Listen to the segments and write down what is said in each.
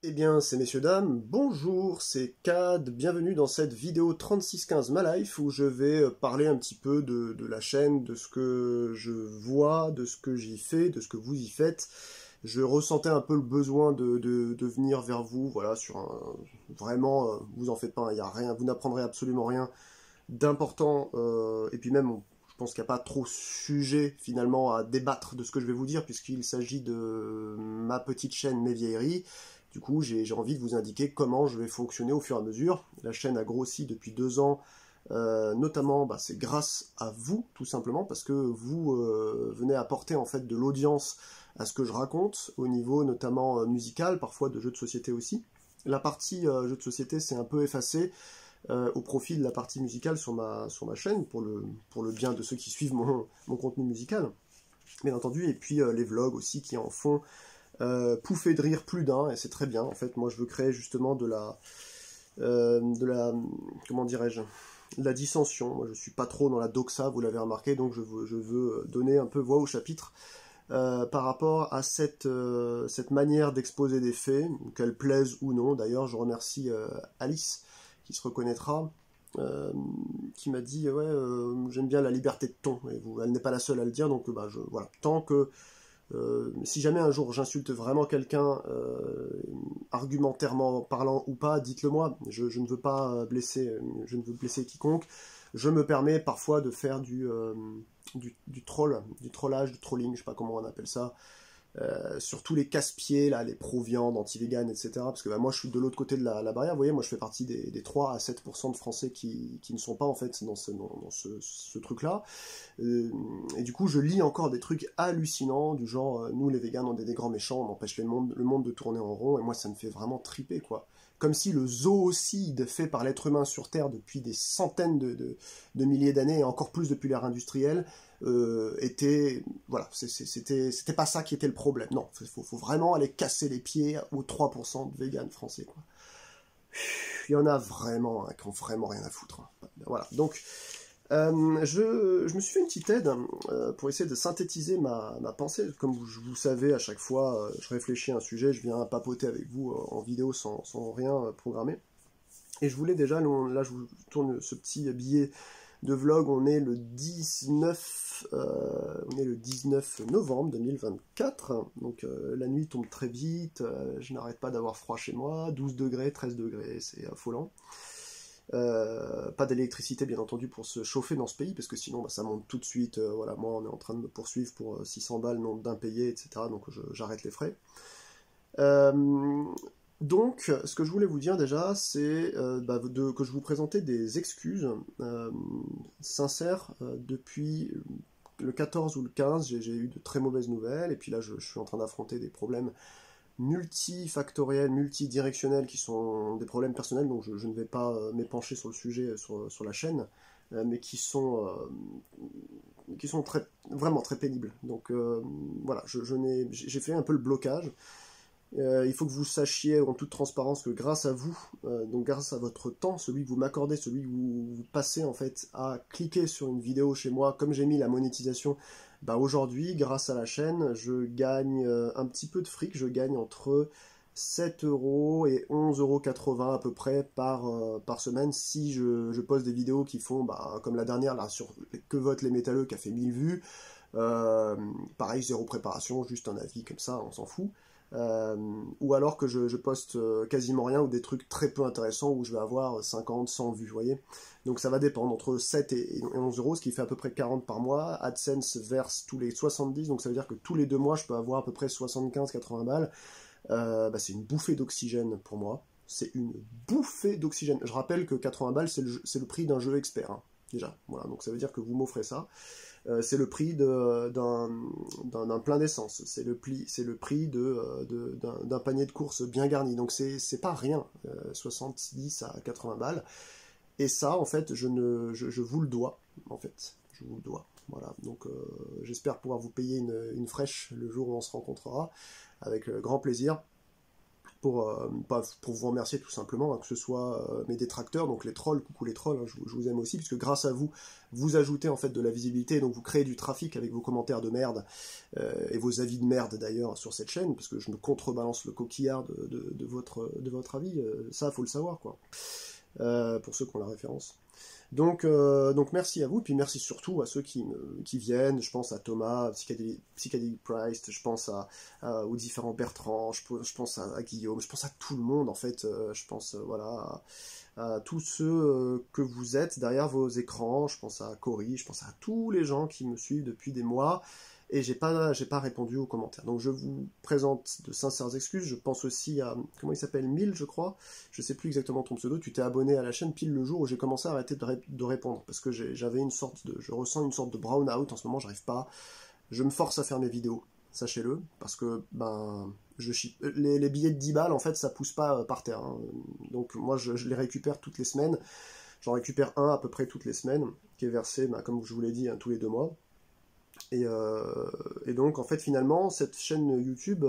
Eh bien, c'est messieurs, dames, bonjour, c'est Cad, bienvenue dans cette vidéo 3615 Ma Life où je vais parler un petit peu de la chaîne, de ce que je vois, de ce que j'y fais, de ce que vous y faites. Je ressentais un peu le besoin de venir vers vous, voilà, sur un... Vraiment, vous en faites pas, il n'y a rien, vous n'apprendrez absolument rien d'important, et puis même, je pense qu'il n'y a pas trop sujet finalement à débattre de ce que je vais vous dire, puisqu'il s'agit de ma petite chaîne Mes Vieilleries. Du coup, j'ai envie de vous indiquer comment je vais fonctionner au fur et à mesure. La chaîne a grossi depuis 2 ans, notamment c'est grâce à vous, tout simplement, parce que vous venez apporter en fait de l'audience à ce que je raconte, au niveau notamment musical, parfois de jeux de société aussi. La partie jeux de société s'est un peu effacée, au profit de la partie musicale sur ma chaîne, pour le bien de ceux qui suivent mon contenu musical, bien entendu, et puis les vlogs aussi qui en font pouffer de rire plus d'un, et c'est très bien. En fait, moi je veux créer justement comment dirais-je, de la dissension. Moi je suis pas trop dans la doxa, vous l'avez remarqué, donc je veux donner un peu voix au chapitre par rapport à cette manière d'exposer des faits, qu'elle plaise ou non. D'ailleurs, je remercie Alice, qui se reconnaîtra, qui m'a dit ouais, j'aime bien la liberté de ton, et elle n'est pas la seule à le dire, donc voilà, tant que si jamais un jour j'insulte vraiment quelqu'un, argumentairement parlant ou pas, dites-le moi. Je ne veux pas blesser, je ne veux blesser quiconque. Je me permets parfois de faire du troll, du trollage, du trolling, je sais pas comment on appelle ça, sur tous les casse-pieds, là, les pro-viande, anti-vegan, etc. Parce que moi je suis de l'autre côté de la barrière, vous voyez, moi je fais partie des 3 à 7% de Français qui ne sont pas en fait dans ce truc-là. Et du coup je lis encore des trucs hallucinants, du genre nous les végans on est des grands méchants, on empêche le monde de tourner en rond, et moi ça me fait vraiment triper, quoi. Comme si le zoocide fait par l'être humain sur Terre depuis des centaines de milliers d'années, et encore plus depuis l'ère industrielle, était... Voilà, c'était pas ça qui était le problème. Non, faut vraiment aller casser les pieds aux 3% de véganes français, quoi. Il y en a vraiment qui ont vraiment rien à foutre, hein. Voilà, donc... je me suis fait une petite aide pour essayer de synthétiser ma pensée. Comme vous savez, à chaque fois, je réfléchis à un sujet, je viens papoter avec vous en vidéo sans rien programmer. Et je voulais déjà, là je vous tourne ce petit billet de vlog, on est le 19 novembre 2024, donc la nuit tombe très vite, je n'arrête pas d'avoir froid chez moi, 12 degrés, 13 degrés, c'est affolant. Pas d'électricité bien entendu pour se chauffer dans ce pays, parce que sinon ça monte tout de suite, voilà, moi on est en train de me poursuivre pour 600 balles non d'impayés, etc., donc j'arrête les frais. Donc, ce que je voulais vous dire déjà, c'est que je vous présentais des excuses sincères. Depuis le 14 ou le 15, j'ai eu de très mauvaises nouvelles, et puis là je suis en train d'affronter des problèmes multifactoriels, multidirectionnels, qui sont des problèmes personnels, donc je ne vais pas m'épancher sur le sujet sur la chaîne, mais qui sont vraiment très pénibles. Donc voilà, j'ai fait un peu le blocage. Il faut que vous sachiez en toute transparence que grâce à vous, donc grâce à votre temps, celui que vous m'accordez, celui que vous passez en fait à cliquer sur une vidéo chez moi, comme j'ai mis la monétisation, aujourd'hui, grâce à la chaîne, je gagne un petit peu de fric, je gagne entre 7 euros et 11,80 € à peu près par semaine, si je poste des vidéos qui font, comme la dernière là, sur Que votent les métalleux, qui a fait 1000 vues, pareil, zéro préparation, juste un avis comme ça, on s'en fout. Ou alors que je poste quasiment rien, ou des trucs très peu intéressants où je vais avoir 50, 100 vues, vous voyez. Donc ça va dépendre, entre 7 et 11 euros, ce qui fait à peu près 40 par mois. AdSense verse tous les 70, donc ça veut dire que tous les 2 mois, je peux avoir à peu près 75-80 balles. C'est une bouffée d'oxygène pour moi. C'est une bouffée d'oxygène. Je rappelle que 80 balles, c'est le prix d'un jeu expert, hein, déjà. Voilà, donc ça veut dire que vous m'offrez ça. C'est le prix d'un plein d'essence, c'est le prix d'un panier de courses bien garni, donc c'est pas rien, 70 à 80 balles, et ça en fait je vous le dois, en fait, je vous le dois, voilà, donc j'espère pouvoir vous payer une fraîche le jour où on se rencontrera, avec grand plaisir. pour vous remercier tout simplement, hein, que ce soit mes détracteurs, donc les trolls, coucou les trolls, hein, je vous aime aussi, puisque grâce à vous, vous ajoutez en fait de la visibilité, donc vous créez du trafic avec vos commentaires de merde, et vos avis de merde d'ailleurs sur cette chaîne, parce que je me contrebalance le coquillard de votre avis, ça faut le savoir, quoi, pour ceux qui ont la référence. Donc merci à vous, puis merci surtout à ceux qui viennent, je pense à Thomas, Psychedelic Priest, je pense aux différents Bertrand, je pense à Guillaume, je pense à tout le monde en fait, je pense voilà, à tous ceux que vous êtes derrière vos écrans, je pense à Cory, je pense à tous les gens qui me suivent depuis des mois, et j'ai pas répondu aux commentaires. Donc je vous présente de sincères excuses. Je pense aussi à, comment il s'appelle, Mille, je crois, je sais plus exactement ton pseudo, tu t'es abonné à la chaîne pile le jour où j'ai commencé à arrêter de répondre, parce que je ressens une sorte de brown out en ce moment, j'arrive pas, je me force à faire mes vidéos, sachez-le, parce que les billets de 10 balles en fait ça pousse pas par terre, hein. Donc moi je les récupère toutes les semaines, j'en récupère un à peu près toutes les semaines, qui est versé, comme je vous l'ai dit, hein, tous les 2 mois. Et donc en fait finalement cette chaîne YouTube,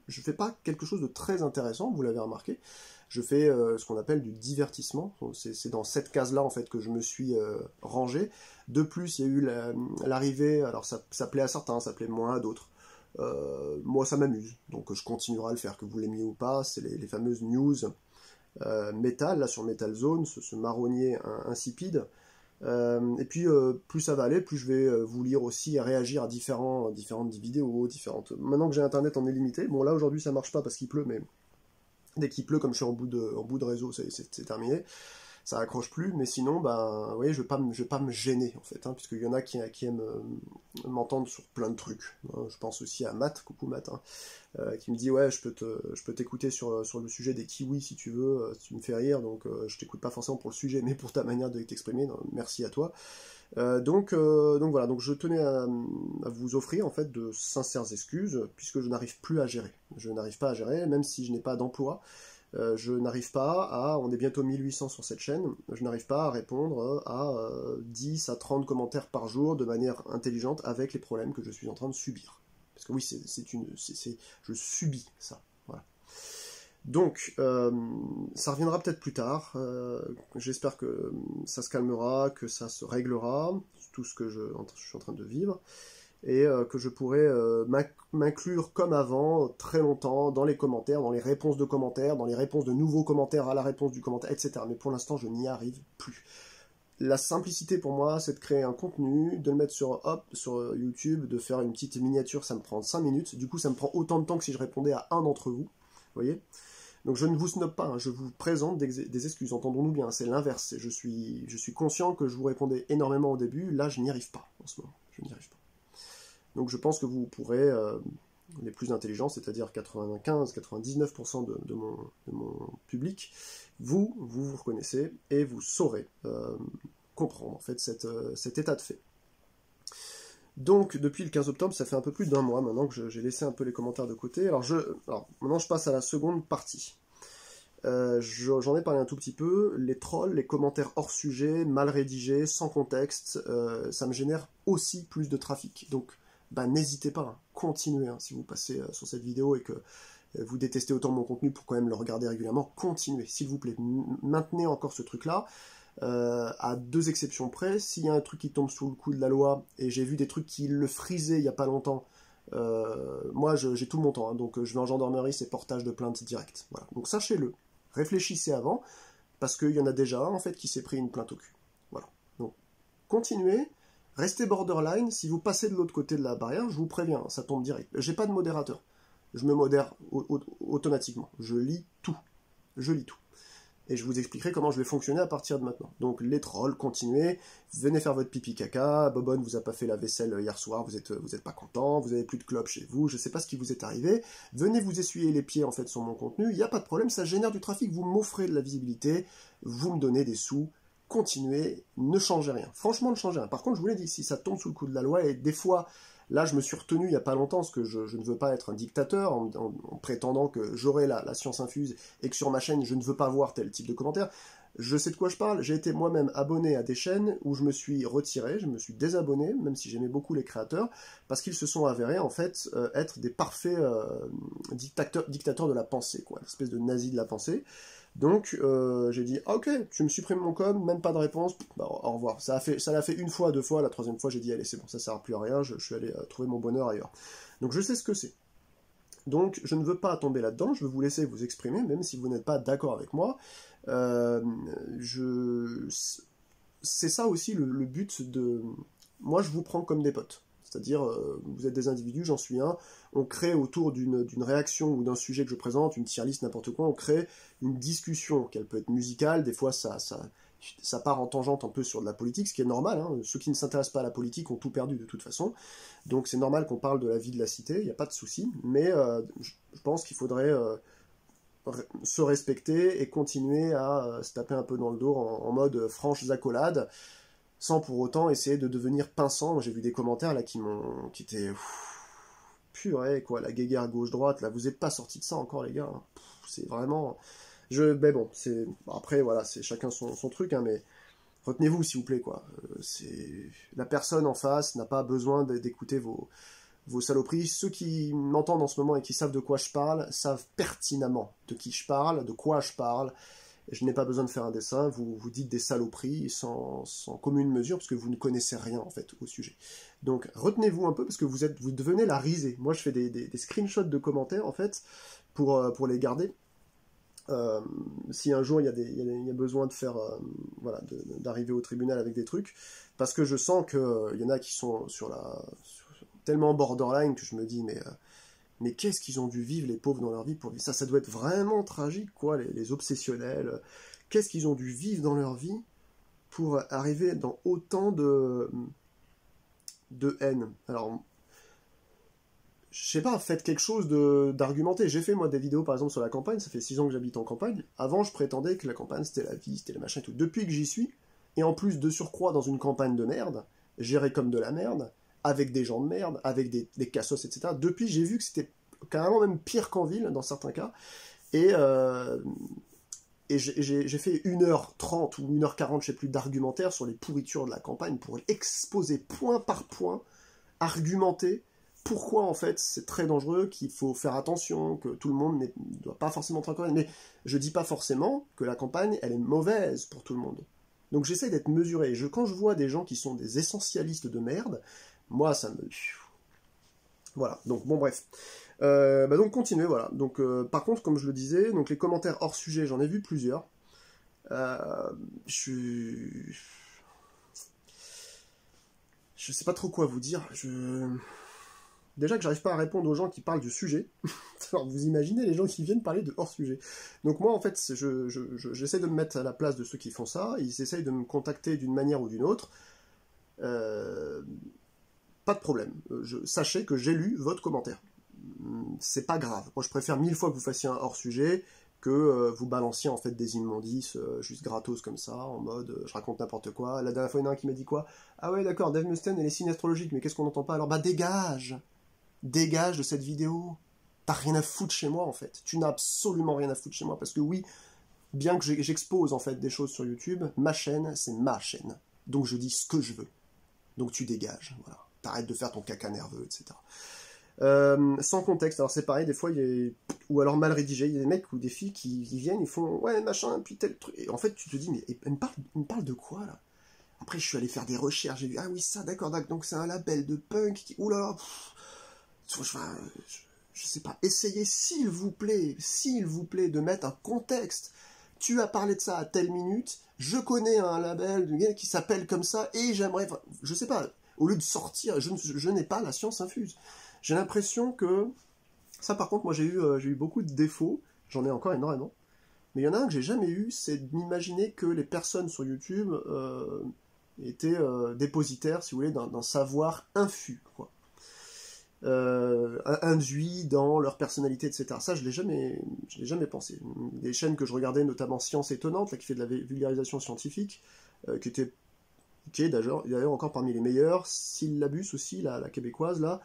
je fais pas quelque chose de très intéressant, vous l'avez remarqué, je fais ce qu'on appelle du divertissement, c'est dans cette case là en fait que je me suis rangé. De plus il y a eu l'arrivée, alors ça plaît à certains, ça plaît moins à d'autres, moi ça m'amuse, donc je continuerai à le faire, que vous l'aimiez ou pas, c'est les fameuses news métal, là sur Metal Zone, ce marronnier insipide. Et puis plus ça va aller, plus je vais vous lire aussi et réagir à différentes vidéos, Maintenant que j'ai internet en illimité, bon là aujourd'hui ça marche pas parce qu'il pleut, mais dès qu'il pleut, comme je suis en bout de réseau, c'est terminé, ça accroche plus, mais sinon, vous voyez, je vais pas me gêner en fait, hein, puisqu'il y en a qui aiment m'entendre sur plein de trucs. Je pense aussi à Matt, coucou Matt, hein, qui me dit ouais, je peux t'écouter sur le sujet des kiwis si tu veux, si tu me fais rire, donc je t'écoute pas forcément pour le sujet, mais pour ta manière de t'exprimer, merci à toi. Donc voilà, donc je tenais à vous offrir en fait de sincères excuses, puisque je n'arrive plus à gérer. Je n'arrive pas à gérer, même si je n'ai pas d'emploi. Je n'arrive pas on est bientôt 1800 sur cette chaîne, je n'arrive pas à répondre à 10 à 30 commentaires par jour de manière intelligente avec les problèmes que je suis en train de subir. Parce que oui, je subis ça. Voilà. Donc, ça reviendra peut-être plus tard, j'espère que ça se calmera, que ça se réglera, tout ce que je suis en train de vivre, et que je pourrai m'inclure comme avant, très longtemps, dans les commentaires, dans les réponses de commentaires, dans les réponses de nouveaux commentaires à la réponse du commentaire, etc. Mais pour l'instant, je n'y arrive plus. La simplicité pour moi, c'est de créer un contenu, de le mettre sur YouTube, de faire une petite miniature, ça me prend 5 minutes, du coup ça me prend autant de temps que si je répondais à un d'entre vous, vous voyez. Donc je ne vous snob pas, hein, je vous présente des excuses, entendons-nous bien, c'est l'inverse, je suis conscient que je vous répondais énormément au début, là je n'y arrive pas en ce moment, je n'y arrive pas. Donc je pense que vous pourrez, les plus intelligents, c'est-à-dire 95-99% de mon public, vous reconnaissez et vous saurez comprendre en fait cet état de fait. Donc depuis le 15 octobre, ça fait un peu plus d'1 mois maintenant que j'ai laissé un peu les commentaires de côté. Alors maintenant je passe à la seconde partie. J'en ai parlé un tout petit peu, les trolls, les commentaires hors sujet, mal rédigés, sans contexte, ça me génère aussi plus de trafic. Donc n'hésitez pas, hein, continuez, hein, si vous passez sur cette vidéo et que vous détestez autant mon contenu pour quand même le regarder régulièrement, continuez, s'il vous plaît, maintenez encore ce truc-là, à 2 exceptions près. S'il y a un truc qui tombe sous le coup de la loi, et j'ai vu des trucs qui le frisaient il n'y a pas longtemps, moi j'ai tout mon temps, hein, donc je vais en gendarmerie, c'est portage de plainte direct. Voilà. Donc sachez-le, réfléchissez avant, parce qu'il y en a déjà un en fait qui s'est pris une plainte au cul. Voilà. Donc continuez. Restez borderline, si vous passez de l'autre côté de la barrière, je vous préviens, ça tombe direct. J'ai pas de modérateur, je me modère automatiquement, je lis tout. Et je vous expliquerai comment je vais fonctionner à partir de maintenant. Donc les trolls, continuez, venez faire votre pipi caca, Bobonne vous a pas fait la vaisselle hier soir, vous êtes pas content, vous avez plus de clopes chez vous, je sais pas ce qui vous est arrivé, venez vous essuyer les pieds en fait sur mon contenu, il n'y a pas de problème, ça génère du trafic, vous m'offrez de la visibilité, vous me donnez des sous, continuez, ne changez rien. Franchement, ne changez rien. Par contre, je vous l'ai dit, si ça tombe sous le coup de la loi, et des fois, là, je me suis retenu il n'y a pas longtemps, parce que je ne veux pas être un dictateur, en prétendant que j'aurai la science infuse, et que sur ma chaîne, je ne veux pas voir tel type de commentaire. Je sais de quoi je parle, j'ai été moi-même abonné à des chaînes où je me suis retiré, je me suis désabonné, même si j'aimais beaucoup les créateurs, parce qu'ils se sont avérés en fait être des parfaits dictateurs de la pensée, quoi, une espèce de nazis de la pensée. Donc j'ai dit ah, ok, tu me supprimes mon com, même pas de réponse, bah, au revoir. Ça l'a fait une fois, deux fois, la troisième fois j'ai dit allez c'est bon, ça sert plus à rien, je suis allé trouver mon bonheur ailleurs. Donc je sais ce que c'est. Donc je ne veux pas tomber là-dedans, je veux vous laisser vous exprimer, même si vous n'êtes pas d'accord avec moi. Euh, je... C'est ça aussi le but de... Moi je vous prends comme des potes. C'est-à-dire, vous êtes des individus, j'en suis un, on crée autour d'une réaction ou d'un sujet que je présente, une tier list, n'importe quoi, on crée une discussion, qu'elle peut être musicale, des fois ça part en tangente un peu sur de la politique, ce qui est normal, hein. Ceux qui ne s'intéressent pas à la politique ont tout perdu de toute façon, donc c'est normal qu'on parle de la vie de la cité, il n'y a pas de souci, mais je pense qu'il faudrait se respecter et continuer à se taper un peu dans le dos en mode franche accolade, sans pour autant essayer de devenir pinçant. J'ai vu des commentaires là qui étaient purée quoi, la guéguerre gauche-droite, là vous êtes pas sortis de ça encore les gars, hein. C'est vraiment... Mais bon, c'est... Après voilà, c'est chacun son truc, hein, mais retenez-vous s'il vous plaît quoi. La personne en face n'a pas besoin d'écouter vos saloperies. Ceux qui m'entendent en ce moment et qui savent de quoi je parle, savent pertinemment de qui je parle, de quoi je parle. Et je n'ai pas besoin de faire un dessin, vous dites des saloperies sans commune mesure, parce que vous ne connaissez rien en fait au sujet. Donc retenez-vous un peu, parce que vous devenez la risée. Moi je fais des screenshots de commentaires en fait, pour les garder. Si un jour il y a besoin de faire voilà, d'arriver au tribunal avec des trucs, parce que je sens qu'il y en a qui sont tellement borderline que je me dis mais qu'est-ce qu'ils ont dû vivre les pauvres dans leur vie pour vivre ça. Ça doit être vraiment tragique quoi, les obsessionnels, qu'est-ce qu'ils ont dû vivre dans leur vie pour arriver dans autant de haine. Alors je sais pas, faites quelque chose d'argumenté. J'ai fait moi des vidéos par exemple sur la campagne, ça fait 6 ans que j'habite en campagne. Avant je prétendais que la campagne c'était la vie, c'était le machin et tout. Depuis que j'y suis, et en plus de surcroît dans une campagne de merde, gérée comme de la merde, avec des gens de merde, avec des cassos, etc. Depuis j'ai vu que c'était carrément même pire qu'en ville dans certains cas. Et j'ai fait 1h30 ou 1h40, je sais plus, d'argumentaire sur les pourritures de la campagne pour exposer point par point, argumenter pourquoi en fait c'est très dangereux, qu'il faut faire attention, que tout le monde ne doit pas forcément être en campagne. Mais je dis pas forcément que la campagne elle est mauvaise pour tout le monde. Donc j'essaie d'être mesuré. Quand je vois des gens qui sont des essentialistes de merde, moi ça me... Voilà, donc bon bref. Donc continuez, voilà. Donc par contre, comme je le disais, donc les commentaires hors sujet, j'en ai vu plusieurs. Je sais pas trop quoi vous dire. Déjà que j'arrive pas à répondre aux gens qui parlent du sujet. Alors vous imaginez les gens qui viennent parler de hors sujet. Donc moi en fait, j'essaie de me mettre à la place de ceux qui font ça. Ils essayent de me contacter d'une manière ou d'une autre. Pas de problème. Sachez que j'ai lu votre commentaire. C'est pas grave. Moi je préfère 1000 fois que vous fassiez un hors sujet que vous balanciez en fait des immondices juste gratos comme ça, en mode je raconte n'importe quoi. La dernière fois il y en a un qui m'a dit quoi? Ah ouais d'accord, Dave Mustaine elle est signe astrologique, mais qu'est-ce qu'on n'entend pas? Alors bah dégage de cette vidéo. T'as rien à foutre chez moi en fait. Tu n'as absolument rien à foutre chez moi, parce que oui, bien que j'expose en fait des choses sur YouTube, ma chaîne c'est ma chaîne. Donc je dis ce que je veux. Donc tu dégages, voilà. T'arrêtes de faire ton caca nerveux, etc. Sans contexte, alors c'est pareil, des fois, ou alors mal rédigé, il y a des mecs ou des filles qui viennent, ils font ouais machin, puis tel truc. Et en fait, tu te dis, mais il me parle de quoi là? Après, je suis allé faire des recherches, j'ai vu, ah oui, ça, d'accord, donc c'est un label de punk qui. Oulala, je sais pas, essayez s'il vous plaît, de mettre un contexte. Tu as parlé de ça à telle minute, je connais un label qui s'appelle comme ça, et j'aimerais. Je sais pas, au lieu de sortir, je n'ai pas la science infuse. J'ai l'impression que... Ça par contre, moi j'ai eu beaucoup de défauts, j'en ai encore énormément, mais il y en a un que j'ai jamais eu, c'est d'imaginer que les personnes sur YouTube étaient dépositaires, si vous voulez, d'un savoir infus, quoi. Induit dans leur personnalité, etc. Ça, je l'ai jamais pensé. Des chaînes que je regardais, notamment Science Étonnante, là, qui fait de la vulgarisation scientifique, qui est d'ailleurs encore parmi les meilleurs, Syllabus aussi, la québécoise, là,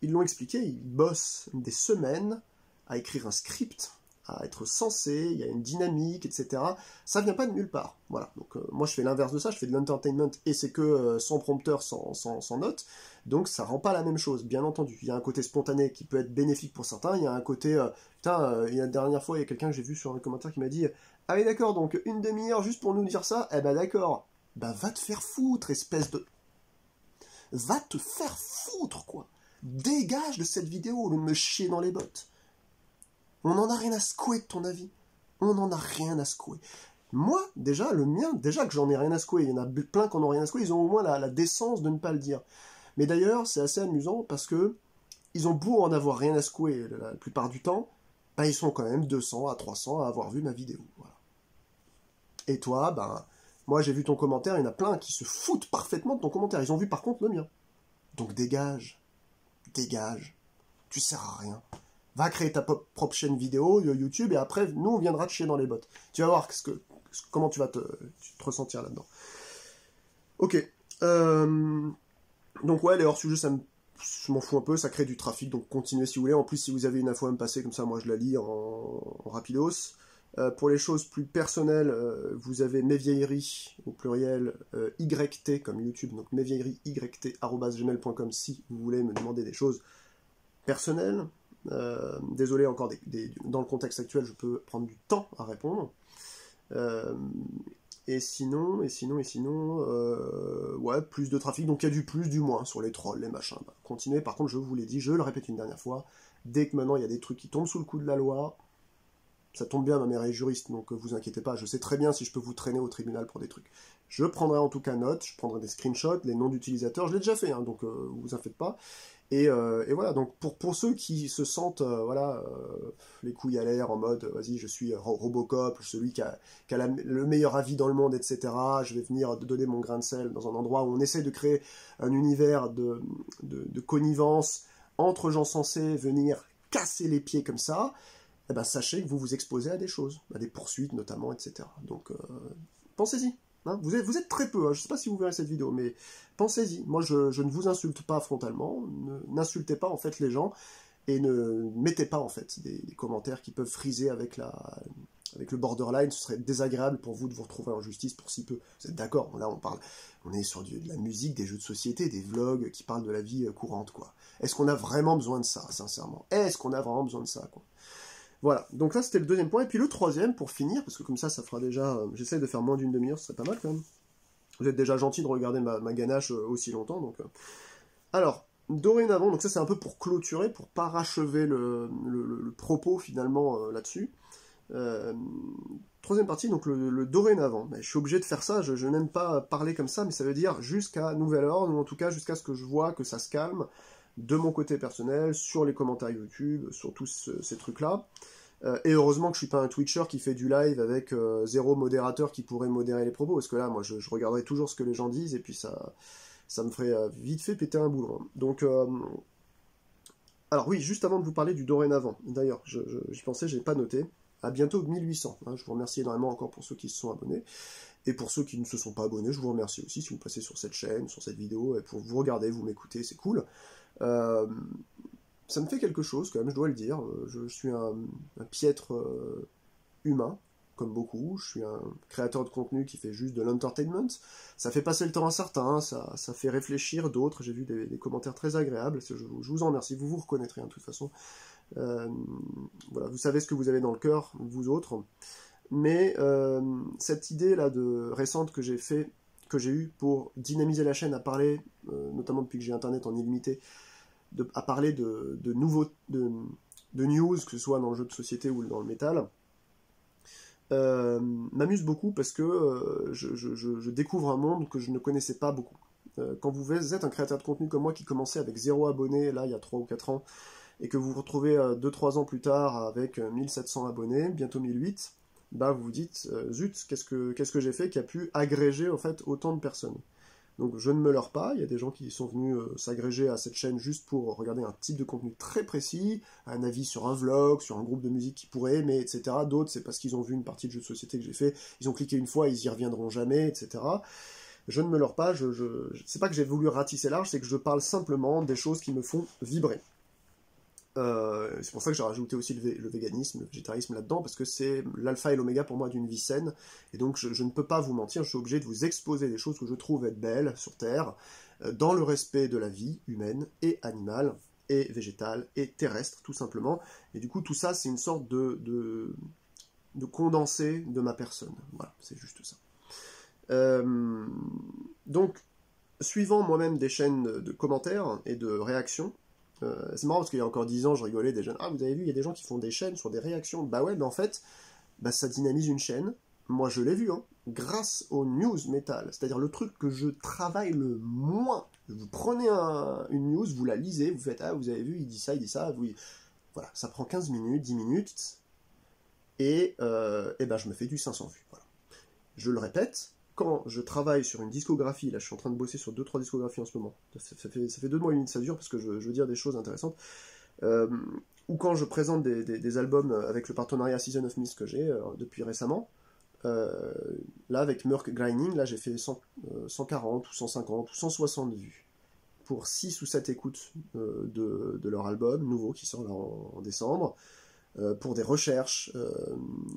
ils l'ont expliqué, ils bossent des semaines à écrire un script à être sensé, il y a une dynamique, etc. Ça vient pas de nulle part. Voilà. Donc moi je fais l'inverse de ça, je fais de l'entertainment et c'est que sans prompteur, sans note. Donc ça rend pas la même chose, bien entendu. Il y a un côté spontané qui peut être bénéfique pour certains, il y a un côté... il y a la dernière fois, il y a quelqu'un que j'ai vu sur un commentaire qui m'a dit « Ah oui d'accord, donc une demi-heure juste pour nous dire ça ?» Eh ben d'accord. Ben va te faire foutre, espèce de... Va te faire foutre, quoi. Dégage de cette vidéo au lieu de me chier dans les bottes. On n'en a rien à secouer de ton avis. On n'en a rien à secouer. Moi, déjà, le mien, déjà que j'en ai rien à secouer, il y en a plein qui n'en ont rien à secouer, ils ont au moins la décence de ne pas le dire. Mais d'ailleurs, c'est assez amusant parce que ils ont beau en avoir rien à secouer la plupart du temps, ben ils sont quand même 200 à 300 à avoir vu ma vidéo. Voilà. Et toi, ben, moi j'ai vu ton commentaire, il y en a plein qui se foutent parfaitement de ton commentaire. Ils ont vu par contre le mien. Donc dégage. Dégage. Tu sers à rien. Va créer ta propre chaîne vidéo, YouTube, et après, nous, on viendra te chier dans les bottes. Tu vas voir comment tu vas te ressentir là-dedans. Ok. Donc ouais, les hors-sujets, je m'en fous un peu, ça crée du trafic, donc continuez si vous voulez. En plus, si vous avez une info à me passer, comme ça, moi, je la lis en rapidos. Pour les choses plus personnelles, vous avez mes vieilleries, au pluriel, YT, comme YouTube, donc mesvieilleries.yt@gmail.com si vous voulez me demander des choses personnelles. Désolé encore, dans le contexte actuel, je peux prendre du temps à répondre. Et sinon, ouais, plus de trafic, donc il y a du plus, du moins, sur les trolls, les machins. Bah, continuez, par contre, je vous l'ai dit, je le répète une dernière fois, dès que maintenant il y a des trucs qui tombent sous le coup de la loi, ça tombe bien, ma mère est juriste, donc vous inquiétez pas, je sais très bien si je peux vous traîner au tribunal pour des trucs. Je prendrai en tout cas note, je prendrai des screenshots, les noms d'utilisateurs, je l'ai déjà fait, hein, donc vous en faites pas. Et voilà, donc pour ceux qui se sentent les couilles à l'air en mode vas-y, je suis Robocop, celui qui a le meilleur avis dans le monde, etc. Je vais venir donner mon grain de sel dans un endroit où on essaie de créer un univers de connivence entre gens censés venir casser les pieds comme ça. Eh ben, sachez que vous vous exposez à des choses, à des poursuites notamment, etc. Donc pensez-y. Hein, vous êtes très peu, hein, je ne sais pas si vous verrez cette vidéo, mais pensez-y. Moi, je ne vous insulte pas frontalement, n'insultez pas en fait les gens, et ne mettez pas en fait des commentaires qui peuvent friser avec le borderline. Ce serait désagréable pour vous de vous retrouver en justice pour si peu. Vous êtes d'accord? Là, on est sur de la musique, des jeux de société, des vlogs qui parlent de la vie courante, quoi. Est-ce qu'on a vraiment besoin de ça, sincèrement? Est-ce qu'on a vraiment besoin de ça, quoi? Voilà, donc là c'était le deuxième point, et puis le troisième, pour finir, parce que comme ça fera déjà, j'essaie de faire moins d'une demi-heure, ce serait pas mal quand même. Vous êtes déjà gentil de regarder ma ganache aussi longtemps, donc... Alors, dorénavant, donc ça c'est un peu pour clôturer, pour parachever le propos finalement là-dessus. Troisième partie, donc le dorénavant. Je suis obligé de faire ça, je n'aime pas parler comme ça, mais ça veut dire jusqu'à nouvel ordre, ou en tout cas jusqu'à ce que je vois que ça se calme, de mon côté personnel, sur les commentaires YouTube, sur tous ces trucs-là. Et heureusement que je suis pas un Twitcher qui fait du live avec zéro modérateur qui pourrait modérer les propos, parce que là, moi, je regarderai toujours ce que les gens disent, et puis ça me ferait vite fait péter un boulon. Donc, alors oui, juste avant de vous parler du dorénavant, d'ailleurs, j'y pensais, j'ai pas noté, à bientôt 1800, hein, je vous remercie énormément encore pour ceux qui se sont abonnés, et pour ceux qui ne se sont pas abonnés, je vous remercie aussi si vous passez sur cette chaîne, sur cette vidéo, et pour vous regarder, vous m'écoutez, c'est cool. Ça me fait quelque chose quand même, je dois le dire. Je suis un piètre humain, comme beaucoup. Je suis un créateur de contenu qui fait juste de l'entertainment. Ça fait passer le temps à certains, ça fait réfléchir d'autres. J'ai vu des commentaires très agréables. Je vous en remercie, vous vous reconnaîtrez hein, de toute façon. Voilà, vous savez ce que vous avez dans le cœur, vous autres. Mais cette idée-là récente que j'ai eue pour dynamiser la chaîne à parler, notamment depuis que j'ai Internet en illimité, à parler de news, que ce soit dans le jeu de société ou dans le métal, m'amuse beaucoup parce que je découvre un monde que je ne connaissais pas beaucoup. Quand vous êtes un créateur de contenu comme moi qui commençait avec 0 abonnés, là il y a 3 ou 4 ans, et que vous vous retrouvez 2-3 ans plus tard avec 1700 abonnés, bientôt 1008, bah vous vous dites, zut, qu'est-ce que j'ai fait qui a pu agréger en fait autant de personnes. Donc je ne me leurre pas, il y a des gens qui sont venus s'agréger à cette chaîne juste pour regarder un type de contenu très précis, un avis sur un vlog, sur un groupe de musique qu'ils pourraient aimer, etc. D'autres, c'est parce qu'ils ont vu une partie de jeu de société que j'ai fait, ils ont cliqué une fois, ils y reviendront jamais, etc. Je ne me leurre pas, c'est pas que j'ai voulu ratisser large, c'est que je parle simplement des choses qui me font vibrer. C'est pour ça que j'ai rajouté aussi le véganisme, le végétarisme là-dedans, parce que c'est l'alpha et l'oméga pour moi d'une vie saine, et donc je ne peux pas vous mentir, je suis obligé de vous exposer des choses que je trouve être belles sur Terre, dans le respect de la vie humaine et animale, et végétale, et terrestre, tout simplement, et du coup tout ça c'est une sorte de condensé de ma personne, voilà, c'est juste ça. Donc, suivant moi-même des chaînes de commentaires et de réactions, c'est marrant parce qu'il y a encore 10 ans, je rigolais des jeunes. Ah, vous avez vu, il y a des gens qui font des chaînes sur des réactions. Bah ouais, mais en fait, bah, ça dynamise une chaîne. Moi, je l'ai vu, hein, grâce aux news métal. C'est-à-dire le truc que je travaille le moins. Vous prenez une news, vous la lisez, vous faites, ah, vous avez vu, il dit ça, vous... Voilà, ça prend 15 minutes, 10 minutes, et ben, je me fais du 500 vues. Voilà. Je le répète, quand je travaille sur une discographie, là je suis en train de bosser sur 2-3 discographies en ce moment, ça fait 2 mois et demi que ça dure parce que je veux dire des choses intéressantes, ou quand je présente des albums avec le partenariat Season of Mist que j'ai depuis récemment, là avec Merc Grinding, là j'ai fait 140 ou 150 ou 160 vues pour 6 ou 7 écoutes de leur album nouveau qui sort là en décembre. Pour des recherches,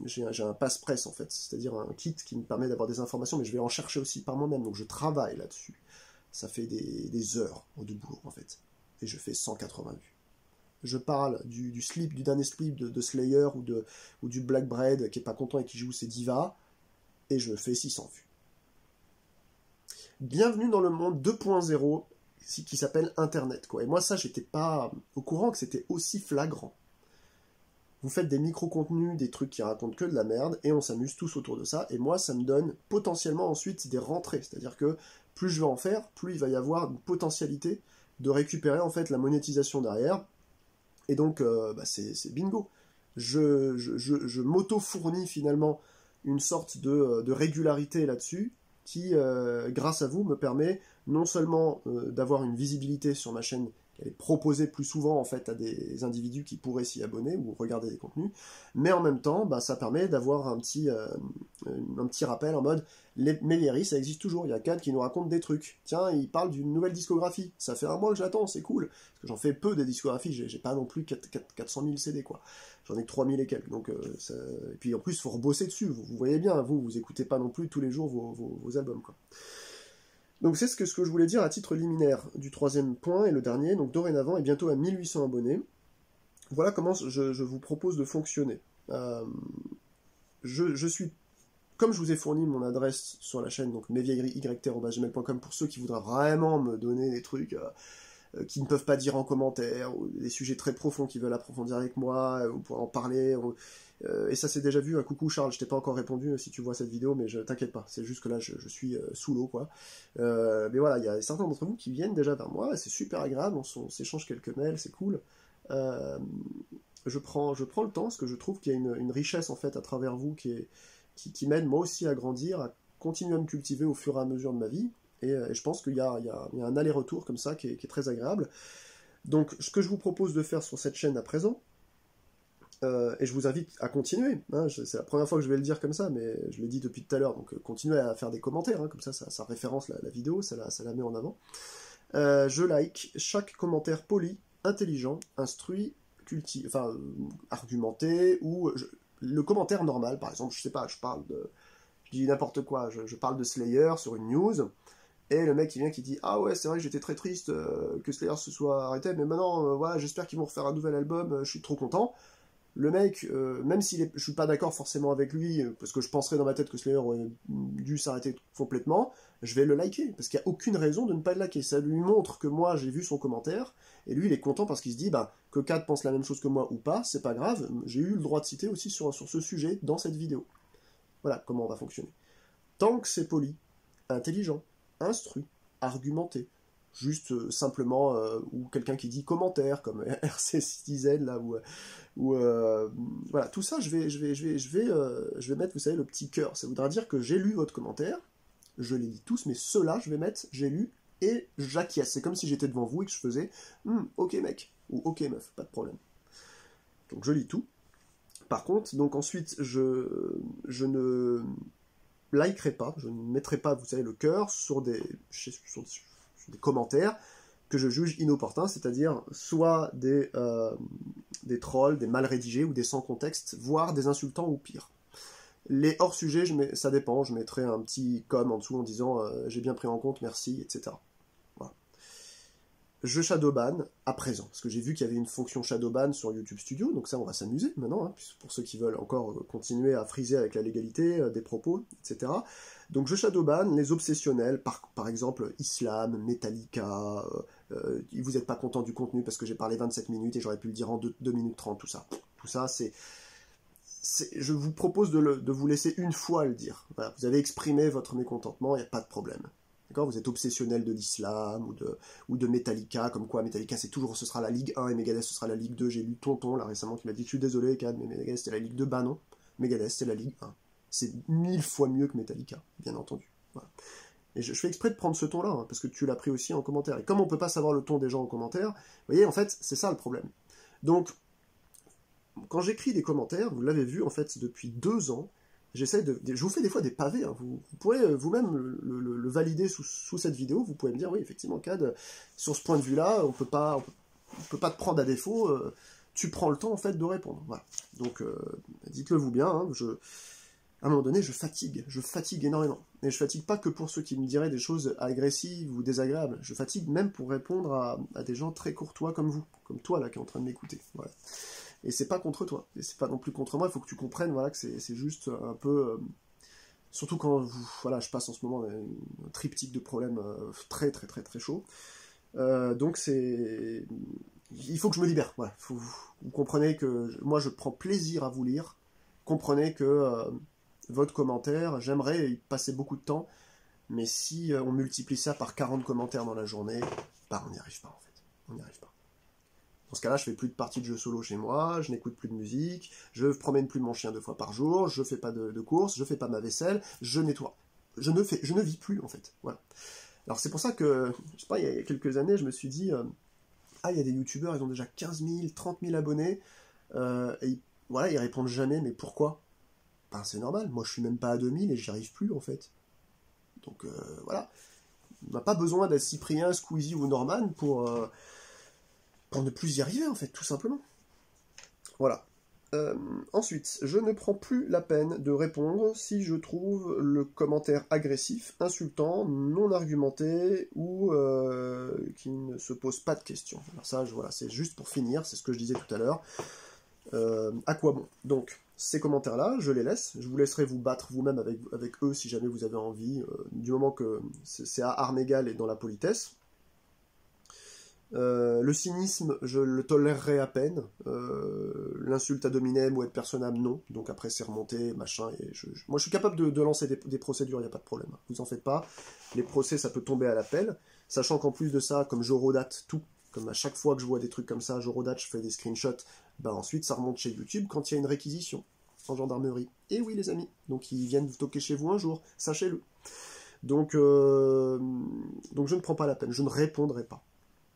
j'ai un passe-presse en fait, c'est-à-dire un kit qui me permet d'avoir des informations, mais je vais en chercher aussi par moi-même, donc je travaille là-dessus. Ça fait des heures de boulot en fait, et je fais 180 vues. Je parle du dernier slip de Slayer ou du Black Bread qui est pas content et qui joue ses divas, et je fais 600 vues. Bienvenue dans le monde 2.0 qui s'appelle Internet, quoi. Et moi ça, j'étais pas au courant que c'était aussi flagrant. Vous faites des micro-contenus, des trucs qui racontent que de la merde, et on s'amuse tous autour de ça, et moi, ça me donne potentiellement ensuite des rentrées. C'est-à-dire que plus je vais en faire, plus il va y avoir une potentialité de récupérer en fait la monétisation derrière, et donc bah, c'est bingo. Je m'auto-fournis finalement une sorte de régularité là-dessus, qui, grâce à vous, me permet non seulement d'avoir une visibilité sur ma chaîne, qu'elle est proposée plus souvent en fait à des individus qui pourraient s'y abonner ou regarder des contenus, mais en même temps, bah, ça permet d'avoir un petit rappel en mode Méliéris, ça existe toujours, il y a Cad qui nous raconte des trucs. Tiens, il parle d'une nouvelle discographie, ça fait un mois que j'attends, c'est cool, parce que j'en fais peu des discographies, j'ai pas non plus 400 000 CD, quoi. J'en ai que 3000 et quelques, donc et puis en plus, il faut rebosser dessus, vous voyez bien, vous écoutez pas non plus tous les jours vos albums, quoi. Donc c'est ce que je voulais dire à titre liminaire du troisième point et le dernier, donc dorénavant et bientôt à 1800 abonnés. Voilà comment je vous propose de fonctionner. Je suis, comme je vous ai fourni mon adresse sur la chaîne, donc mesvieilleries@gmail.com pour ceux qui voudraient vraiment me donner des trucs qui ne peuvent pas dire en commentaire, ou des sujets très profonds qui veulent approfondir avec moi, ou pour en parler. Et ça c'est déjà vu, coucou Charles, je t'ai pas encore répondu si tu vois cette vidéo, mais t'inquiète pas, c'est juste que là je suis sous l'eau, quoi. Mais voilà, il y a certains d'entre vous qui viennent déjà vers moi, et c'est super agréable, on s'échange quelques mails, c'est cool. Je prends le temps, parce que je trouve qu'il y a une richesse en fait à travers vous qui m'aide moi aussi à grandir, à continuer à me cultiver au fur et à mesure de ma vie, et je pense qu'il y a un aller-retour comme ça qui est très agréable. Donc ce que je vous propose de faire sur cette chaîne à présent, et je vous invite à continuer, hein, c'est la première fois que je vais le dire comme ça, mais je l'ai dit depuis tout à l'heure, donc continuez à faire des commentaires, hein, comme ça référence la vidéo, ça la met en avant. Je like chaque commentaire poli, intelligent, instruit, argumenté, ou le commentaire normal, par exemple, je sais pas, je dis n'importe quoi, je parle de Slayer sur une news, et le mec qui vient qui dit « Ah ouais, c'est vrai que j'étais très triste que Slayer se soit arrêté, mais maintenant, voilà, j'espère qu'ils vont refaire un nouvel album, je suis trop content. » Le mec, même si je suis pas d'accord forcément avec lui, parce que je penserais dans ma tête que Slayer aurait dû s'arrêter complètement, je vais le liker, parce qu'il n'y a aucune raison de ne pas le liker. Ça lui montre que moi j'ai vu son commentaire, et lui il est content parce qu'il se dit bah, que Cad pense la même chose que moi ou pas, c'est pas grave, j'ai eu le droit de citer aussi sur ce sujet dans cette vidéo. Voilà comment on va fonctionner. Tant que c'est poli, intelligent, instruit, argumenté, juste simplement, ou quelqu'un qui dit commentaire, comme RC Citizen, là, ou voilà, tout ça, je vais mettre, vous savez, le petit cœur. Ça voudra dire que j'ai lu votre commentaire, je les lis tous, mais ceux-là, je vais mettre, j'ai lu, et j'acquiesce. C'est comme si j'étais devant vous et que je faisais, ok mec, ou ok meuf, pas de problème. Donc je lis tout. Par contre, donc ensuite, je ne likerai pas, je ne mettrai pas, vous savez, le cœur sur des commentaires que je juge inopportuns, c'est-à-dire soit des trolls, des mal rédigés ou des sans contexte, voire des insultants ou pire. Les hors-sujets, ça dépend, je mettrai un petit com en dessous en disant j'ai bien pris en compte, merci, etc. Voilà. Je shadowban à présent, parce que j'ai vu qu'il y avait une fonction shadowban sur YouTube Studio, donc ça on va s'amuser maintenant, hein, pour ceux qui veulent encore continuer à friser avec la légalité des propos, etc. Donc je shadowban les obsessionnels, par exemple Islam, Metallica, vous n'êtes pas content du contenu parce que j'ai parlé 27 minutes et j'aurais pu le dire en 2 minutes 30, tout ça. Tout ça, je vous propose de vous laisser une fois le dire. Voilà, vous avez exprimé votre mécontentement, il n'y a pas de problème. D'accord, vous êtes obsessionnel de l'islam ou de Metallica, comme quoi Metallica ce sera la Ligue 1 et Megadeth ce sera la Ligue 2. J'ai lu Tonton là récemment qui m'a dit je suis désolé Cad, mais Megadeth c'était la Ligue 2. Bah non, Megadeth c'est la Ligue 1. C'est 1000 fois mieux que Metallica, bien entendu. Voilà. Et je fais exprès de prendre ce ton-là, hein, parce que tu l'as pris aussi en commentaire. Et comme on ne peut pas savoir le ton des gens en commentaire, vous voyez, en fait, c'est ça le problème. Donc, quand j'écris des commentaires, vous l'avez vu, en fait, depuis 2 ans, je vous fais des fois des pavés, hein, vous pourrez vous-même le valider sous cette vidéo, vous pouvez me dire, oui, effectivement, Cad, sur ce point de vue-là, on peut pas te prendre à défaut, tu prends le temps, en fait, de répondre. Voilà. Donc, dites-le vous bien, hein, à un moment donné, je fatigue énormément. Et je fatigue pas que pour ceux qui me diraient des choses agressives ou désagréables, je fatigue même pour répondre à des gens très courtois comme vous, comme toi, là, qui est en train de m'écouter. Voilà. Et c'est pas contre toi, et c'est pas non plus contre moi, il faut que tu comprennes voilà, que c'est juste un peu... surtout quand voilà, je passe en ce moment un triptyque de problèmes très très très très chaud. Donc c'est... Il faut que je me libère, voilà. Vous comprenez que moi je prends plaisir à vous lire, comprenez que votre commentaire, j'aimerais y passer beaucoup de temps, mais si on multiplie ça par 40 commentaires dans la journée, bah on n'y arrive pas en fait, on n'y arrive pas. Dans ce cas-là, je fais plus de parties de jeux solo chez moi, je n'écoute plus de musique, je promène plus mon chien 2 fois par jour, je fais pas de courses, je fais pas ma vaisselle, je nettoie. Je ne vis plus, en fait. Voilà. Alors c'est pour ça que, je sais pas, il y a quelques années, je me suis dit, il y a des youtubeurs, ils ont déjà 15 000, 30 000 abonnés, et voilà, ils répondent jamais, mais pourquoi? Ben, c'est normal, moi je suis même pas à 2000 et j'y arrive plus, en fait. Donc voilà. On n'a pas besoin d'être Cyprien, Squeezie ou Norman pour ne plus y arriver, en fait, tout simplement. Voilà. Ensuite, je ne prends plus la peine de répondre si je trouve le commentaire agressif, insultant, non argumenté ou qui ne se pose pas de questions. Alors ça, voilà, c'est juste pour finir, c'est ce que je disais tout à l'heure. À quoi bon? Donc, ces commentaires-là, je les laisse. Je vous laisserai vous battre vous-même avec eux si jamais vous avez envie, du moment que c'est à armes égales et dans la politesse. Le cynisme, je le tolérerai à peine. L'insulte ad hominem ou ad personam, non. Donc après, c'est remonté, machin. Et moi, je suis capable de lancer des procédures, il n'y a pas de problème. Vous en faites pas. Les procès, ça peut tomber à l'appel. Sachant qu'en plus de ça, comme je redate tout, comme à chaque fois que je vois des trucs comme ça, je redate, je fais des screenshots, ben ensuite, ça remonte chez YouTube quand il y a une réquisition en gendarmerie. Et oui, les amis. Donc, ils viennent vous toquer chez vous un jour. Sachez-le. Donc je ne prends pas la peine. Je ne répondrai pas.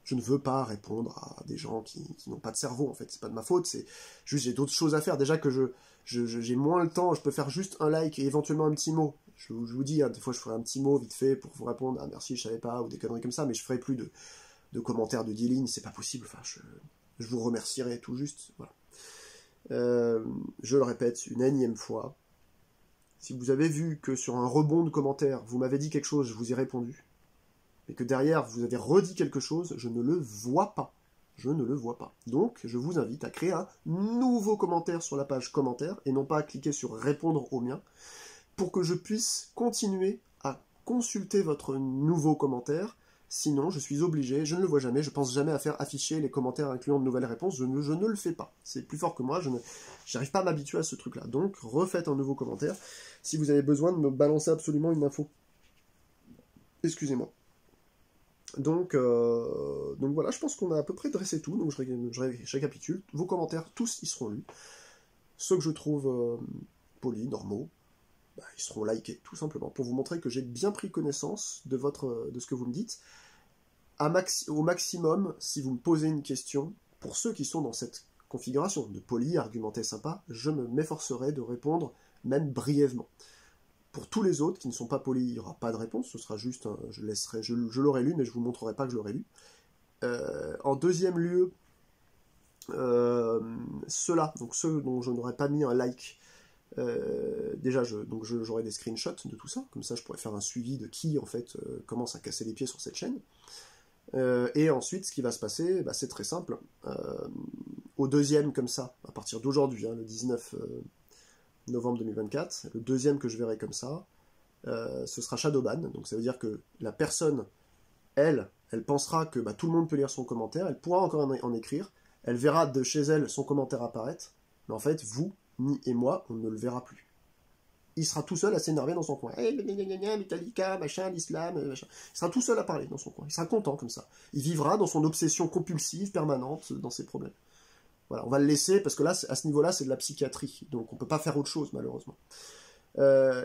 Je ne veux pas répondre à des gens qui n'ont pas de cerveau, en fait. C'est pas de ma faute, c'est juste j'ai d'autres choses à faire. Déjà que j'ai moins le temps, je peux faire juste un like et éventuellement un petit mot. Je vous dis, hein, des fois je ferai un petit mot vite fait pour vous répondre, ah merci, je savais pas, ou des conneries comme ça, mais je ferai plus de commentaires de 10 lignes, c'est pas possible. Enfin, je vous remercierai tout juste. Voilà. Je le répète une énième fois. Si vous avez vu que sur un rebond de commentaires, vous m'avez dit quelque chose, je vous ai répondu, et que derrière vous avez redit quelque chose, je ne le vois pas. Je ne le vois pas. Donc, je vous invite à créer un nouveau commentaire sur la page commentaires, et non pas à cliquer sur répondre au mien, pour que je puisse continuer à consulter votre nouveau commentaire. Sinon, je suis obligé, je ne le vois jamais, je pense jamais à faire afficher les commentaires incluant de nouvelles réponses, je ne le fais pas. C'est plus fort que moi, je n'arrive pas à m'habituer à ce truc-là. Donc, refaites un nouveau commentaire si vous avez besoin de me balancer absolument une info. Excusez-moi. Donc voilà, je pense qu'on a à peu près dressé tout, donc je récapitule. Vos commentaires, tous, ils seront lus. Ceux que je trouve polis, normaux, bah, ils seront likés, tout simplement, pour vous montrer que j'ai bien pris connaissance de ce que vous me dites. Au maximum, si vous me posez une question, pour ceux qui sont dans cette configuration de poli, argumenté, sympa, je m'efforcerai de répondre, même brièvement. Pour tous les autres qui ne sont pas polis, il n'y aura pas de réponse, ce sera juste, je l'aurai lu, mais je ne vous montrerai pas que je l'aurai lu. En deuxième lieu, ceux-là, donc ceux dont je n'aurais pas mis un like, déjà j'aurai des screenshots de tout ça, comme ça je pourrais faire un suivi de qui en fait commence à casser les pieds sur cette chaîne. Et ensuite ce qui va se passer, bah, c'est très simple. Au deuxième comme ça, à partir d'aujourd'hui, hein, le 19 novembre 2024, le deuxième que je verrai comme ça, ce sera Shadowban, donc ça veut dire que la personne, elle pensera que bah, tout le monde peut lire son commentaire, elle pourra encore en écrire, elle verra de chez elle son commentaire apparaître, mais en fait, vous, ni et moi, on ne le verra plus. Il sera tout seul à s'énerver dans son coin. Hey, Metallica, machin, l'islam, machin. Il sera tout seul à parler dans son coin. Il sera content comme ça. Il vivra dans son obsession compulsive, permanente, dans ses problèmes. Voilà, on va le laisser, parce que là, à ce niveau-là, c'est de la psychiatrie. Donc on ne peut pas faire autre chose, malheureusement.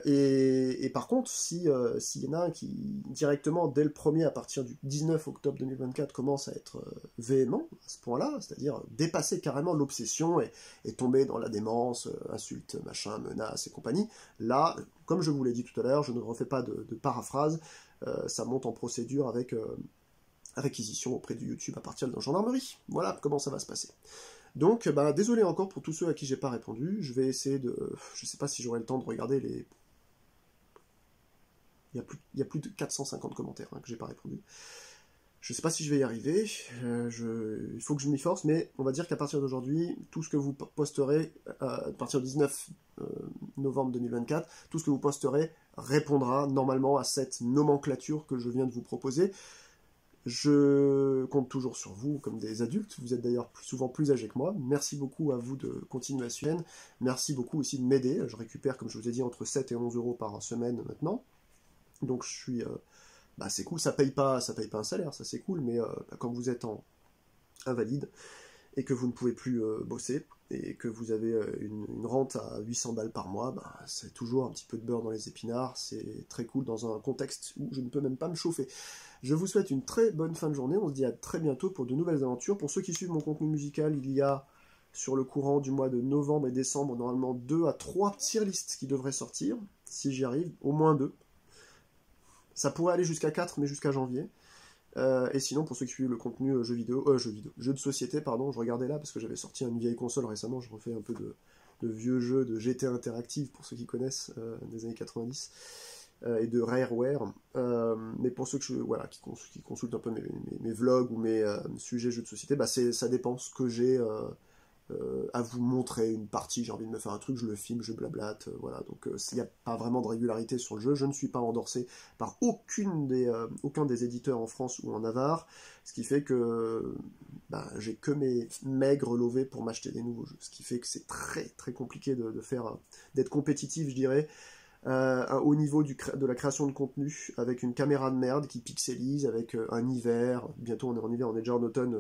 Et par contre, s'il y en a un qui, directement, dès le premier, à partir du 19 octobre 2024, commence à être véhément, à ce point-là, c'est-à-dire dépasser carrément l'obsession et tomber dans la démence, insultes, machin, menaces et compagnie, là, comme je vous l'ai dit tout à l'heure, je ne refais pas de paraphrase, ça monte en procédure avec réquisition auprès du YouTube à partir de la gendarmerie. Voilà comment ça va se passer. Donc, bah, désolé encore pour tous ceux à qui j'ai pas répondu. Je vais essayer de... Je sais pas si j'aurai le temps de regarder les... Il y a plus de 450 commentaires hein, que j'ai pas répondu. Je sais pas si je vais y arriver. Il faut que je m'y force, mais on va dire qu'à partir d'aujourd'hui, tout ce que vous posterez, à partir du 19 novembre 2024, tout ce que vous posterez répondra normalement à cette nomenclature que je viens de vous proposer. Je compte toujours sur vous comme des adultes, vous êtes d'ailleurs souvent plus âgés que moi, merci beaucoup à vous de continuer à suivre, merci beaucoup aussi de m'aider, je récupère comme je vous ai dit entre 7 et 11 euros par semaine maintenant, donc je suis, bah c'est cool, ça paye pas un salaire, ça c'est cool, mais bah, quand vous êtes invalide, et que vous ne pouvez plus bosser, et que vous avez une rente à 800 balles par mois, bah, c'est toujours un petit peu de beurre dans les épinards, c'est très cool dans un contexte où je ne peux même pas me chauffer. Je vous souhaite une très bonne fin de journée, on se dit à très bientôt pour de nouvelles aventures. Pour ceux qui suivent mon contenu musical, il y a sur le courant du mois de novembre et décembre normalement 2 à 3 tier lists qui devraient sortir, si j'y arrive, au moins 2. Ça pourrait aller jusqu'à 4, mais jusqu'à janvier. Et sinon, pour ceux qui suivent le contenu jeux de société, pardon, je regardais là parce que j'avais sorti une vieille console récemment, je refais un peu de vieux jeux de GT Interactive pour ceux qui connaissent des années 90 et de Rareware. Mais pour ceux qui consultent un peu mes vlogs ou mes sujets jeux de société, bah ça dépend ce que j'ai à vous montrer une partie, j'ai envie de me faire un truc, je le filme, je blablate, voilà, donc il n'y a pas vraiment de régularité sur le jeu, je ne suis pas endorsé par aucun des éditeurs en France ou en Navarre, ce qui fait que bah, j'ai que mes maigres lovés pour m'acheter des nouveaux jeux, ce qui fait que c'est très très compliqué d'être compétitif, je dirais, au niveau de la création de contenu, avec une caméra de merde qui pixelise, avec un hiver, bientôt on est en hiver, on est déjà en automne,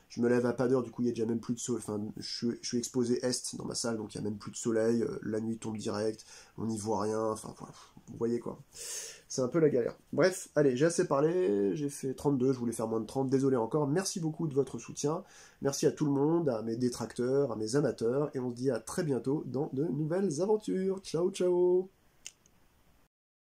je me lève à pas d'heure, du coup il y a déjà même plus de soleil, enfin je suis exposé est dans ma salle, donc il n'y a même plus de soleil, la nuit tombe direct, on n'y voit rien, enfin voilà, vous voyez quoi. C'est un peu la galère. Bref, allez, j'ai assez parlé, j'ai fait 32, je voulais faire moins de 30, désolé encore, merci beaucoup de votre soutien, merci à tout le monde, à mes détracteurs, à mes amateurs, et on se dit à très bientôt dans de nouvelles aventures. Ciao ciao.